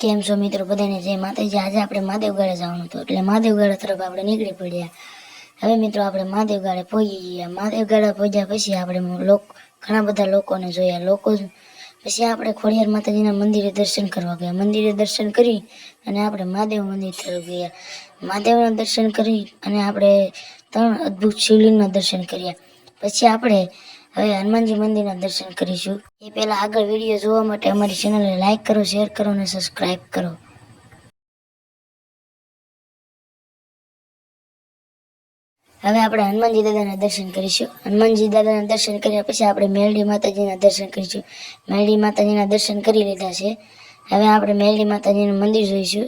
કેમ છો મિત્રો બધાને જય માતાજી। આજે આપણે મહાદેવગઢ જવાનું હતું એટલે મહાદેવગઢ તરફ આપણે નીકળી પડ્યા। હવે મિત્રો આપણે મહાદેવગઢ પહોંચી ગયા। મહાદેવગઢ પહોંચ્યા પછી આપણે ઘણા બધા લોકોને જોયા। પછી આપણે ખોડિયાર માતાજીના મંદિરે દર્શન કરવા ગયા। મંદિરે દર્શન કરી અને આપણે મહાદેવ મંદિર તરફ ગયા। મહાદેવના દર્શન કરી અને આપણે 3 અદ્ભુત શિવલિંગના દર્શન કર્યા। પછી આપણે હવે હનુમાનજી મંદિરના દર્શન કરીશું। એ પહેલા આગળ વિડીયો જોવા માટે અમારી ચેનલને લાઈક કરો, શેર કરો અને સબસ્ક્રાઈબ કરો। હવે આપણે હનુમાનજી દાદાના દર્શન કરીશું। હનુમાનજી દાદાના દર્શન કર્યા પછી આપણે મેલડી માતાજીના દર્શન કરીશું। મેલડી માતાજીના દર્શન કરી લીધા છે। હવે આપણે મેલડી માતાજીનું મંદિર જોઈશું।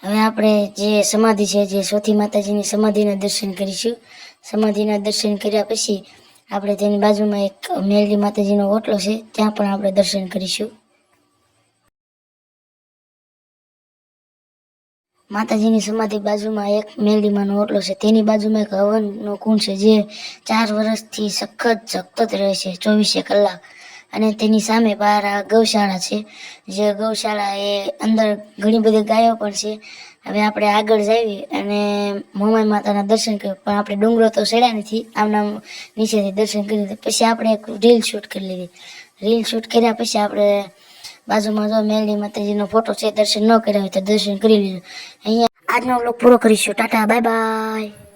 હવે આપણે જે સમાધિ છે, જે સોથી માતાજીની સમાધિના દર્શન કરીશું। સમાધિના દર્શન કર્યા પછી આપણે તેની બાજુમાં એક મેલડી માતાજીનો ઓટલો છે, ત્યાં પણ આપણે દર્શન કરીશું। માતાજીની સમાધિ બાજુમાં એક મેલડીમાંનો ઓટલો છે, તેની બાજુમાં એક હવનનો કુંડ છે, જે 4 વર્ષથી સખત રહે છે 24 કલાક। અને તેની સામે બહાર આ ગૌશાળા છે, જે ગૌશાળા એ અંદર ઘણી બધી ગાયો પણ છે। હવે આપણે આગળ જઈએ અને મોમાઈ માતાના દર્શન કર્યું, પણ આપણે ડુંગરો તો ચડ્યા નથી, આમના નીચેથી દર્શન કરી લીધા। પછી આપણે એક રીલ શૂટ કરી લીધી। રીલ શૂટ કર્યા પછી આપણે બાજુમાં જો મેલડી માતાજીનો ફોટો છે, દર્શન ન કર્યા હોય તો દર્શન કરી લીધું। અહીંયા આજનો વ્લોગ પૂરો કરીશું। Tata, bye bye.